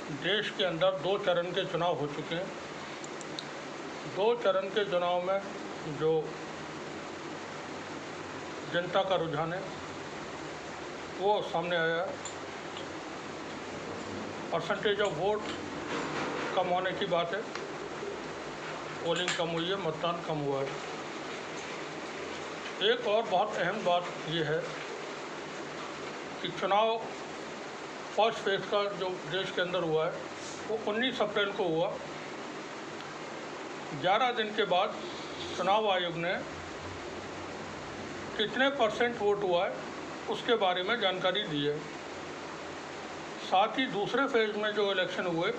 देश के अंदर 2 चरण के चुनाव हो चुके हैं। 2 चरण के चुनाव में जो जनता का रुझान है वो सामने आया है। परसेंटेज ऑफ वोट कम होने की बात है, पोलिंग कम हुई है, मतदान कम हुआ है। एक और बहुत अहम बात ये है कि चुनाव फर्स्ट फेज का जो देश के अंदर हुआ है वो 19 अप्रैल को हुआ। 11 दिन के बाद चुनाव आयोग ने कितने % वोट हुआ है उसके बारे में जानकारी दी है। साथ ही दूसरे फेज में जो इलेक्शन हुए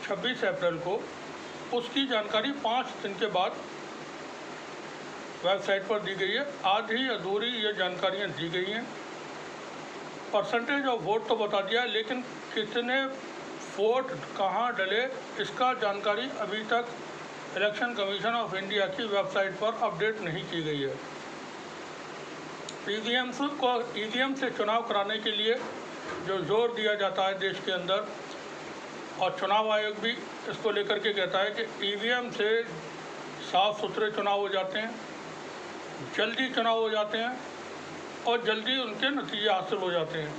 26 अप्रैल को, उसकी जानकारी 5 दिन के बाद वेबसाइट पर दी गई है। आधी अधूरी ये जानकारियाँ दी गई हैं। परसेंटेज ऑफ वोट तो बता दिया है, लेकिन कितने वोट कहाँ डले इसका जानकारी अभी तक इलेक्शन कमीशन ऑफ इंडिया की वेबसाइट पर अपडेट नहीं की गई है। ईवीएम से चुनाव कराने के लिए जो जोर दिया जाता है देश के अंदर, और चुनाव आयोग भी इसको लेकर के कहता है कि ईवीएम से साफ सुथरे चुनाव हो जाते हैं, जल्दी चुनाव हो जाते हैं और जल्दी उनके नतीजे हासिल हो जाते हैं।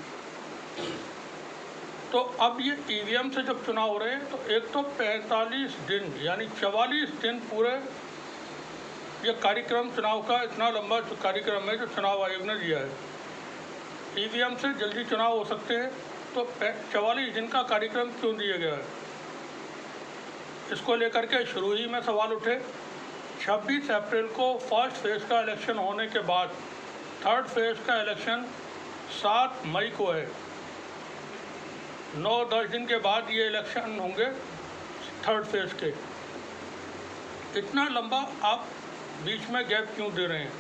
तो अब ये ईवीएम से जब चुनाव हो रहे हैं तो एक तो 45 दिन यानी 44 दिन पूरे ये कार्यक्रम, चुनाव का इतना लंबा कार्यक्रम है जो चुनाव आयोग ने दिया है। ईवीएम से जल्दी चुनाव हो सकते हैं तो 44 दिन का कार्यक्रम क्यों दिया गया है, इसको लेकर के शुरू ही में सवाल उठे। 26 अप्रैल को फर्स्ट फेज का इलेक्शन होने के बाद थर्ड फेज का इलेक्शन 7 मई को है। 9-10 दिन के बाद ये इलेक्शन होंगे थर्ड फेज के। इतना लंबा आप बीच में गैप क्यों दे रहे हैं?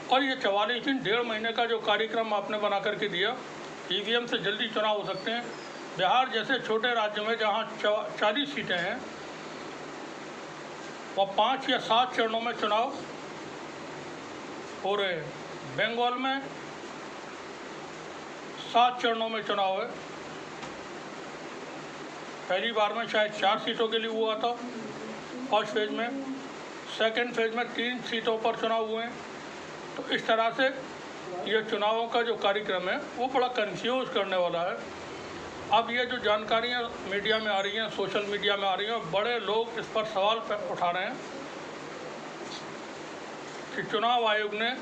और ये 44 दिन, 1.5 महीने का जो कार्यक्रम आपने बना करके दिया, ईवीएम से जल्दी चुनाव हो सकते हैं। बिहार जैसे छोटे राज्य में जहाँ 40 सीटें हैं वह 5 या 7 चरणों में चुनाव हो रहे हैं। बंगाल में 7 चरणों में चुनाव है। पहली बार में शायद 4 सीटों के लिए हुआ था फर्स्ट फेज में, सेकंड फेज में 3 सीटों पर चुनाव हुए हैं। तो इस तरह से ये चुनावों का जो कार्यक्रम है वो बड़ा कंफ्यूज करने वाला है। अब ये जो जानकारियाँ मीडिया में आ रही हैं, सोशल मीडिया में आ रही हैं, बड़े लोग इस पर सवाल उठा रहे हैं कि चुनाव आयोग ने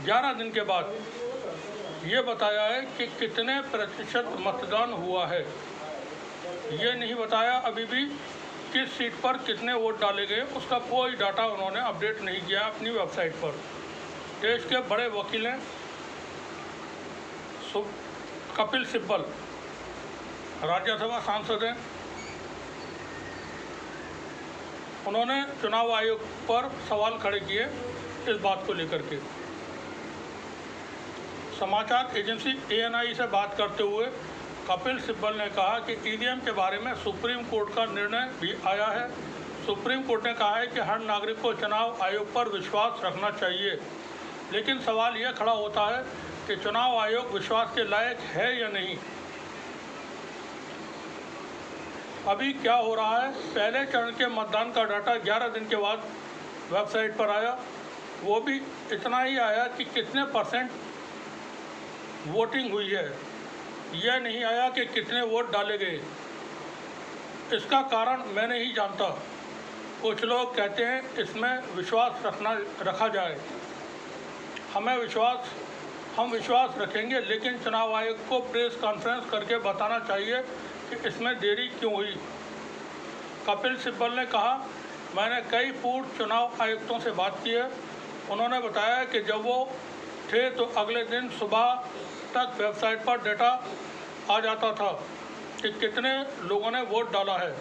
11 दिन के बाद ये बताया है कि कितने % मतदान हुआ है। ये नहीं बताया अभी भी किस सीट पर कितने वोट डाले गए, उसका कोई डाटा उन्होंने अपडेट नहीं किया अपनी वेबसाइट पर। देश के बड़े वकील हैं कपिल सिब्बल, राज्यसभा सांसद हैं, उन्होंने चुनाव आयोग पर सवाल खड़े किए इस बात को लेकर के। समाचार एजेंसी ANI से बात करते हुए कपिल सिब्बल ने कहा कि ईवीएम के बारे में सुप्रीम कोर्ट का निर्णय भी आया है। सुप्रीम कोर्ट ने कहा है कि हर नागरिक को चुनाव आयोग पर विश्वास रखना चाहिए, लेकिन सवाल यह खड़ा होता है कि चुनाव आयोग विश्वास के लायक है या नहीं। अभी क्या हो रहा है, पहले चरण के मतदान का डाटा 11 दिन के बाद वेबसाइट पर आया, वो भी इतना ही आया कि कितने % वोटिंग हुई है। यह नहीं आया कि कितने वोट डाले गए। इसका कारण मैं नहीं जानता। कुछ लोग कहते हैं इसमें विश्वास रखा जाए। हम विश्वास रखेंगे, लेकिन चुनाव आयोग को प्रेस कॉन्फ्रेंस करके बताना चाहिए कि इसमें देरी क्यों हुई। कपिल सिब्बल ने कहा, मैंने कई पूर्व चुनाव आयुक्तों से बात की है। उन्होंने बताया कि जब वो थे तो अगले दिन सुबह तक वेबसाइट पर डेटा आ जाता था कि कितने लोगों ने वोट डाला है।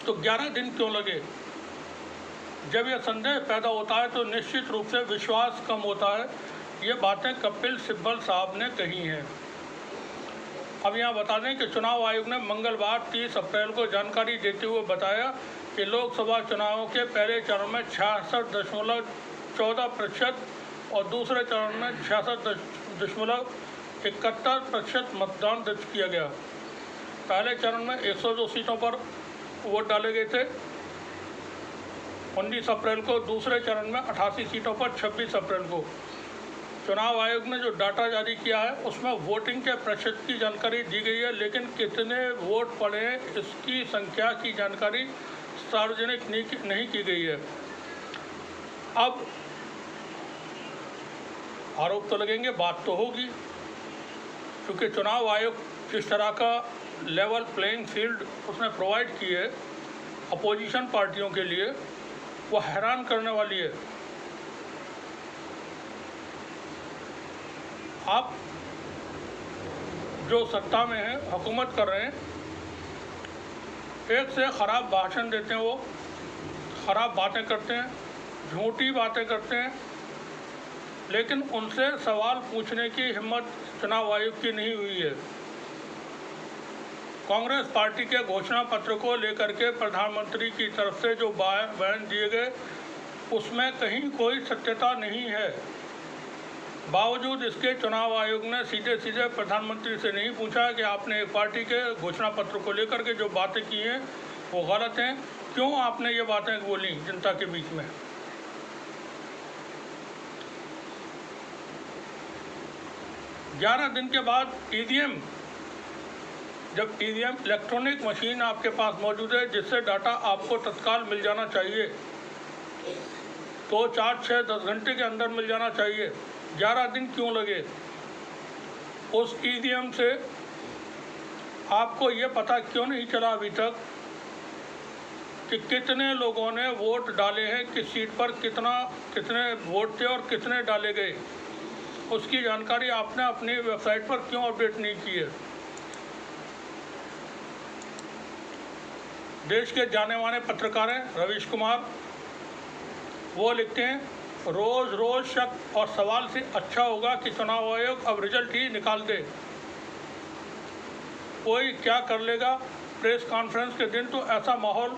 तो 11 दिन क्यों लगे? जब यह संदेह पैदा होता है तो निश्चित रूप से विश्वास कम होता है। ये बातें कपिल सिब्बल साहब ने कही हैं। अब यहाँ बता दें कि चुनाव आयोग ने मंगलवार 30 अप्रैल को जानकारी देते हुए बताया कि लोकसभा चुनावों के पहले चरण में 66.14% और दूसरे चरण में 66.71% मतदान दर्ज किया गया। पहले चरण में 102 सीटों पर वोट डाले गए थे 19 अप्रैल को, दूसरे चरण में 88 सीटों पर 26 अप्रैल को। चुनाव आयोग ने जो डाटा जारी किया है उसमें वोटिंग के प्रतिशत की जानकारी दी गई है, लेकिन कितने वोट पड़े हैं इसकी संख्या की जानकारी सार्वजनिक नहीं की गई है। अब आरोप तो लगेंगे, बात तो होगी, क्योंकि चुनाव आयोग जिस तरह का लेवल प्लेइंग फील्ड उसने प्रोवाइड की है अपोजिशन पार्टियों के लिए, वो हैरान करने वाली है। आप जो सत्ता में हैं, हुकूमत कर रहे हैं, एक से ख़राब भाषण देते हैं, वो ख़राब बातें करते हैं, झूठी बातें करते हैं, लेकिन उनसे सवाल पूछने की हिम्मत चुनाव आयोग की नहीं हुई है। कांग्रेस पार्टी के घोषणा पत्र को लेकर के प्रधानमंत्री की तरफ से जो बयान दिए गए उसमें कहीं कोई सत्यता नहीं है। बावजूद इसके चुनाव आयोग ने सीधे सीधे प्रधानमंत्री से नहीं पूछा कि आपने एक पार्टी के घोषणा पत्र को लेकर के जो बातें की हैं वो गलत हैं, क्यों आपने ये बातें बोली जनता के बीच में। ग्यारह दिन के बाद ईवीएम, जब ईवीएम इलेक्ट्रॉनिक मशीन आपके पास मौजूद है जिससे डाटा आपको तत्काल मिल जाना चाहिए, तो 4, 6, 10 घंटे के अंदर मिल जाना चाहिए, 11 दिन क्यों लगे? उस ईवीएम से आपको ये पता क्यों नहीं चला अभी तक कि कितने लोगों ने वोट डाले हैं, किस सीट पर कितने वोट थे और कितने डाले गए? उसकी जानकारी आपने अपनी वेबसाइट पर क्यों अपडेट नहीं की है? देश के जाने माने पत्रकार हैं रवीश कुमार, वो लिखते हैं, रोज़ रोज़ शक और सवाल से अच्छा होगा कि चुनाव आयोग अब रिजल्ट ही निकाल दे। कोई क्या कर लेगा? प्रेस कॉन्फ्रेंस के दिन तो ऐसा माहौल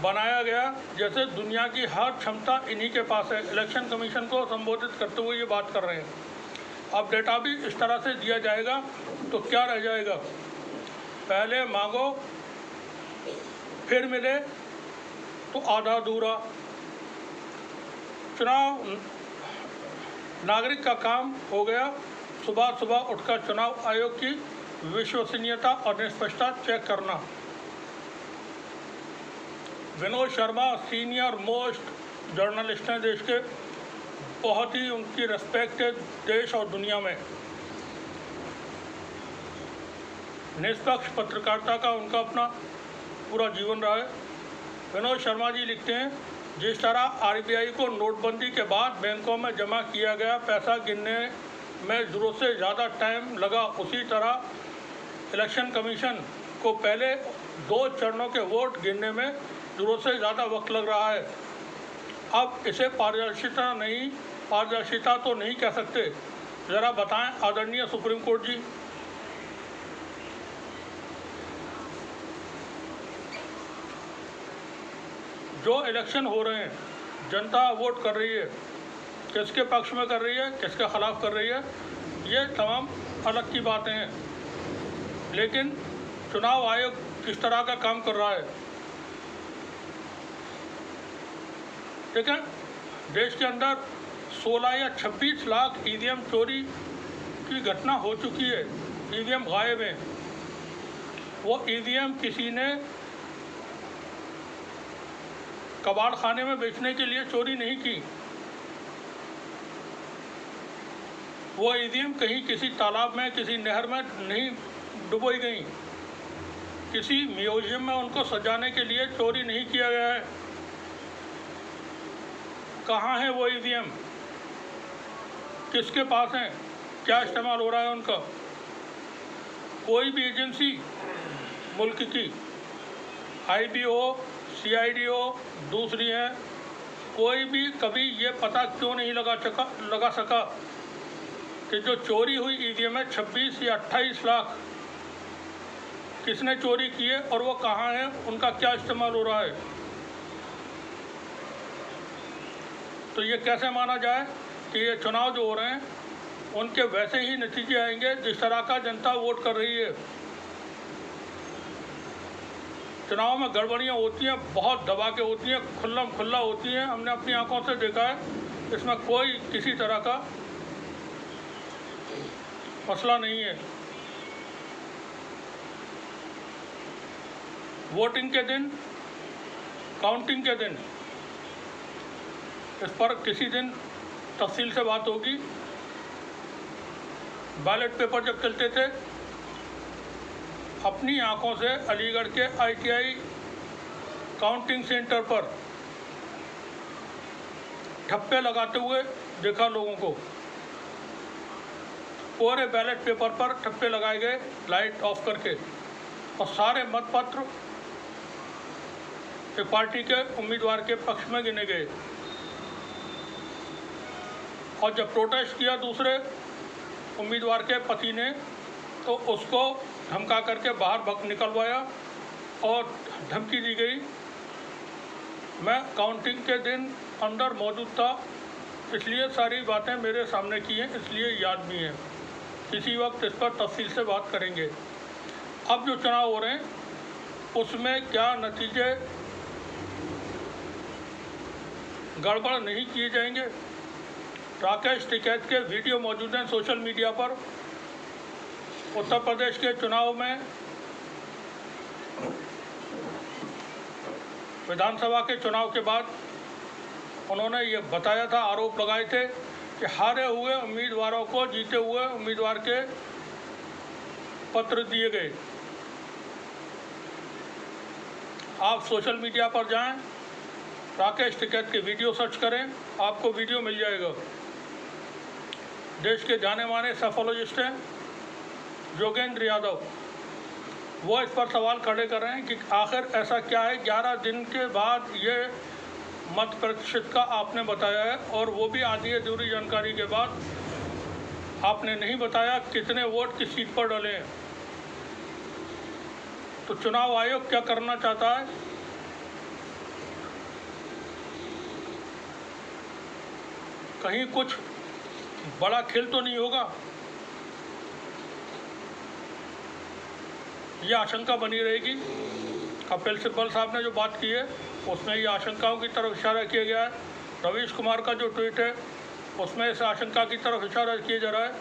बनाया गया जैसे दुनिया की हर क्षमता इन्हीं के पास है। इलेक्शन कमीशन को संबोधित करते हुए ये बात कर रहे हैं। अब डेटा भी इस तरह से दिया जाएगा तो क्या रह जाएगा? पहले मांगो फिर मिले तो आधा अधूरा। चुनाव नागरिक का काम हो गया सुबह सुबह उठकर चुनाव आयोग की विश्वसनीयता और निष्पक्षता चेक करना। Vinod Sharma senior most journalist हैं देश के, बहुत ही उनकी रिस्पेक्ट है देश और दुनिया में। निष्पक्ष पत्रकारिता का उनका अपना पूरा जीवन रहा है। विनोद शर्मा जी लिखते हैं, जिस तरह आरबीआई को नोटबंदी के बाद बैंकों में जमा किया गया पैसा गिनने में ज़रूरत से ज़्यादा टाइम लगा, उसी तरह इलेक्शन कमीशन को पहले 2 चरणों के वोट गिनने में ज़रूरत से ज़्यादा वक्त लग रहा है। अब इसे पारदर्शिता तो नहीं कह सकते। ज़रा बताएं आदरणीय सुप्रीम कोर्ट जी। जो इलेक्शन हो रहे हैं, जनता वोट कर रही है, किसके पक्ष में कर रही है, किसके खिलाफ कर रही है, ये तमाम अलग की बातें हैं, लेकिन चुनाव आयोग किस तरह का काम कर रहा है। ठीक है, देश के अंदर 16 या 26 लाख ईवीएम चोरी की घटना हो चुकी है, ईवीएम गायब हैं। वो ईवीएम किसी ने कबाड़ खाने में बेचने के लिए चोरी नहीं की, वो ईवीएम कहीं किसी तालाब में, किसी नहर में नहीं डुबोई गई, किसी म्यूजियम में उनको सजाने के लिए चोरी नहीं किया गया है। कहाँ है वो ईवीएम, किसके पास हैं, क्या इस्तेमाल हो रहा है उनका? कोई भी एजेंसी मुल्क की, IBO, CIDO दूसरी है, कोई भी कभी ये पता क्यों नहीं लगा सका कि जो चोरी हुई ईवीएम है 26 या 28 लाख किसने चोरी की है और वो कहाँ है, उनका क्या इस्तेमाल हो रहा है? तो ये कैसे माना जाए कि ये चुनाव जो हो रहे हैं उनके वैसे ही नतीजे आएंगे जिस तरह का जनता वोट कर रही है। चुनाव में गड़बड़ियाँ होती हैं, बहुत दबा के होती हैं, खुल्लम खुल्ला होती हैं, हमने अपनी आंखों से देखा है। इसमें कोई किसी तरह का मसला नहीं है। वोटिंग के दिन, काउंटिंग के दिन इस पर किसी दिन तफसील से बात होगी। बैलेट पेपर जब चलते थे, अपनी आंखों से अलीगढ़ के ITI काउंटिंग सेंटर पर ठप्पे लगाते हुए देखा लोगों को। पूरे बैलेट पेपर पर ठप्पे लगाए गए लाइट ऑफ करके, और सारे मतपत्र एक पार्टी के उम्मीदवार के पक्ष में गिने गए। और जब प्रोटेस्ट किया दूसरे उम्मीदवार के पति ने, तो उसको धमका करके बाहर निकलवाया और धमकी दी गई। मैं काउंटिंग के दिन अंदर मौजूद था, इसलिए सारी बातें मेरे सामने की हैं, इसलिए याद भी हैं। किसी वक्त इस पर तफसील से बात करेंगे। अब जो चुनाव हो रहे हैं उसमें क्या नतीजे गड़बड़ नहीं किए जाएंगे। राकेश टिकैत के वीडियो मौजूद हैं सोशल मीडिया पर। उत्तर प्रदेश के चुनाव में विधानसभा के चुनाव के बाद उन्होंने ये बताया था, आरोप लगाए थे कि हारे हुए उम्मीदवारों को जीते हुए उम्मीदवार के पत्र दिए गए। आप सोशल मीडिया पर जाएं, राकेश टिकैत के वीडियो सर्च करें, आपको वीडियो मिल जाएगा। देश के जाने माने सेफोलॉजिस्ट हैं जोगेंद्र यादव, वो इस पर सवाल खड़े कर रहे हैं कि आखिर ऐसा क्या है 11 दिन के बाद ये मत प्रतिशत का आपने बताया है, और वो भी आधी अधूरी जानकारी के बाद आपने नहीं बताया कितने वोट किस सीट पर डले हैं। तो चुनाव आयोग क्या करना चाहता है? कहीं कुछ बड़ा खेल तो नहीं होगा? ये आशंका बनी रहेगी। कपिल सिब्बल साहब ने जो बात की है उसमें ये आशंकाओं की तरफ इशारा किया गया है। रवीश कुमार का जो ट्वीट है उसमें इस आशंका की तरफ इशारा किया जा रहा है।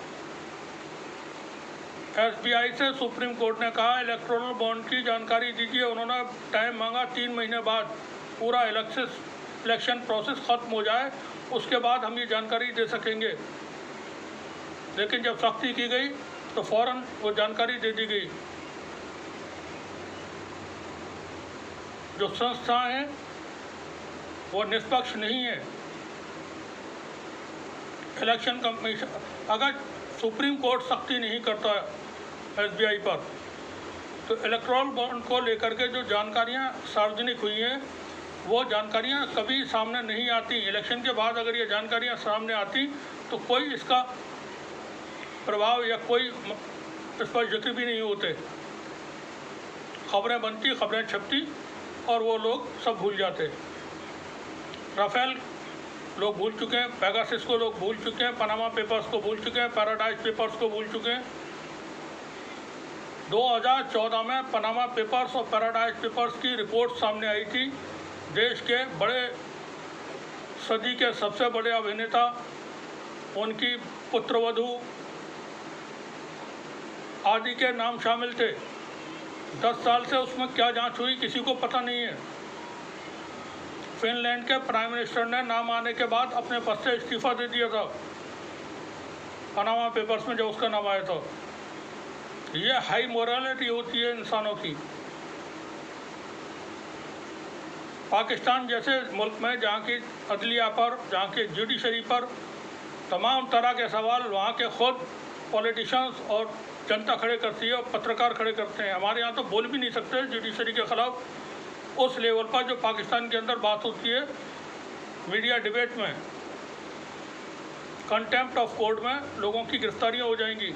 SBI से सुप्रीम कोर्ट ने कहा इलेक्टोरल बॉन्ड की जानकारी दीजिए। उन्होंने टाइम मांगा 3 महीने बाद पूरा इलेक्शन प्रोसेस ख़त्म हो जाए, उसके बाद हम ये जानकारी दे सकेंगे। लेकिन जब सख्ती की गई तो फ़ौरन वो जानकारी दे दी गई। जो संस्थाएं हैं वो निष्पक्ष नहीं है। इलेक्शन कमीशन, अगर सुप्रीम कोर्ट सख्ती नहीं करता SBI पर, तो इलेक्टोरल बॉन्ड को लेकर के जो जानकारियां सार्वजनिक हुई हैं वो जानकारियां कभी सामने नहीं आती। इलेक्शन के बाद अगर ये जानकारियां सामने आती तो कोई इसका प्रभाव या कोई इस पर जिक्र भी नहीं होते। खबरें बनती, खबरें छपती और वो लोग सब भूल जाते। राफेल लोग भूल चुके हैं, पेगासस को लोग भूल चुके हैं, पनामा पेपर्स को भूल चुके हैं, पैराडाइज पेपर्स को भूल चुके हैं। 2014 में पनामा पेपर्स और पैराडाइज पेपर्स की रिपोर्ट सामने आई थी। देश के बड़े, सदी के सबसे बड़े अभिनेता, उनकी पुत्रवधू आदि के नाम शामिल थे। 10 साल से उसमें क्या जांच हुई किसी को पता नहीं है। फिनलैंड के प्राइम मिनिस्टर ने नाम आने के बाद अपने पद से इस्तीफा दे दिया था पनामा पेपर्स में जब उसका नाम आया था। ये हाई मोरालिटी होती है इंसानों की। पाकिस्तान जैसे मुल्क में जहाँ की अदलिया पर, जहाँ के जुडिशरी पर तमाम तरह के सवाल वहाँ के खुद पॉलिटिशियंस और जनता खड़े करती है और पत्रकार खड़े करते हैं। हमारे यहाँ तो बोल भी नहीं सकते जुडिशरी के ख़िलाफ़। उस लेवल पर जो पाकिस्तान के अंदर बात होती है मीडिया डिबेट में, कंटेम्प्ट ऑफ कोर्ट में लोगों की गिरफ्तारियाँ हो जाएंगी।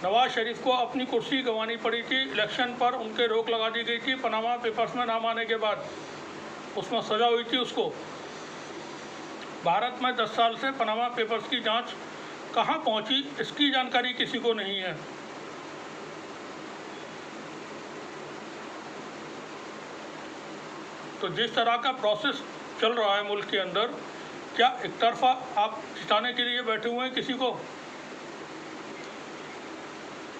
नवाज शरीफ को अपनी कुर्सी गंवानी पड़ी थी, इलेक्शन पर उनके रोक लगा दी गई थी पनामा पेपर्स में नाम आने के बाद। उसमें सज़ा हुई थी उसको। भारत में 10 साल से पनामा पेपर्स की जांच कहां पहुंची, इसकी जानकारी किसी को नहीं है। तो जिस तरह का प्रोसेस चल रहा है मुल्क के अंदर, क्या एक तरफा आप जिताने के लिए बैठे हुए हैं किसी को?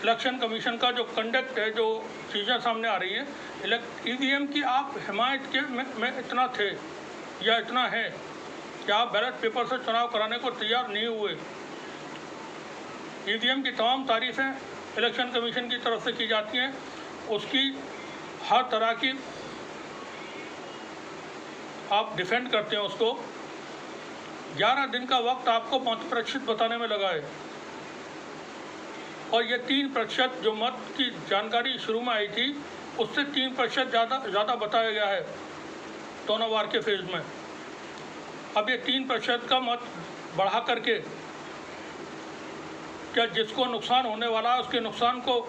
इलेक्शन कमीशन का जो कंडक्ट है, जो चीज़ें सामने आ रही हैं, ईवीएम की आप हिमायत के में इतना थे या इतना है कि आप बैलेट पेपर से चुनाव कराने को तैयार नहीं हुए। ईवीएम की तमाम तारीफ़ें इलेक्शन कमीशन की तरफ से की जाती हैं, उसकी हर तरह की आप डिफेंड करते हैं उसको। 11 दिन का वक्त आपको 5% बताने में लगा है, और ये 3% जो मत की जानकारी शुरू में आई थी, उससे 3% ज़्यादा बताया गया है दोनों बार के फेज़ में। अब ये 3% का मत बढ़ा करके क्या जिसको नुकसान होने वाला है उसके नुकसान को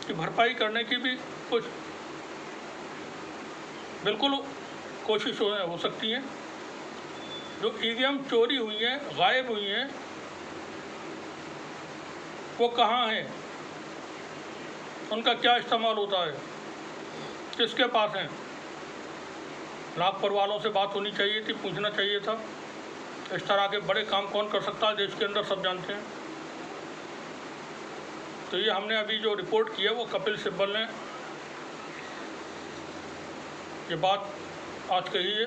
की भरपाई करने की भी कुछ बिल्कुल कोशिश हो सकती है। जो ईवीएम चोरी हुई हैं, गायब हुई हैं, वो कहाँ हैं, उनका क्या इस्तेमाल होता है, किसके पास हैं? नागपुर वालों से बात होनी चाहिए थी, पूछना चाहिए था। इस तरह के बड़े काम कौन कर सकता है देश के अंदर, सब जानते हैं। तो ये हमने अभी जो रिपोर्ट की है वो कपिल सिब्बल ने ये बात आज कही है,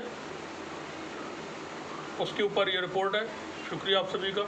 उसके ऊपर ये रिपोर्ट है। शुक्रिया आप सभी का।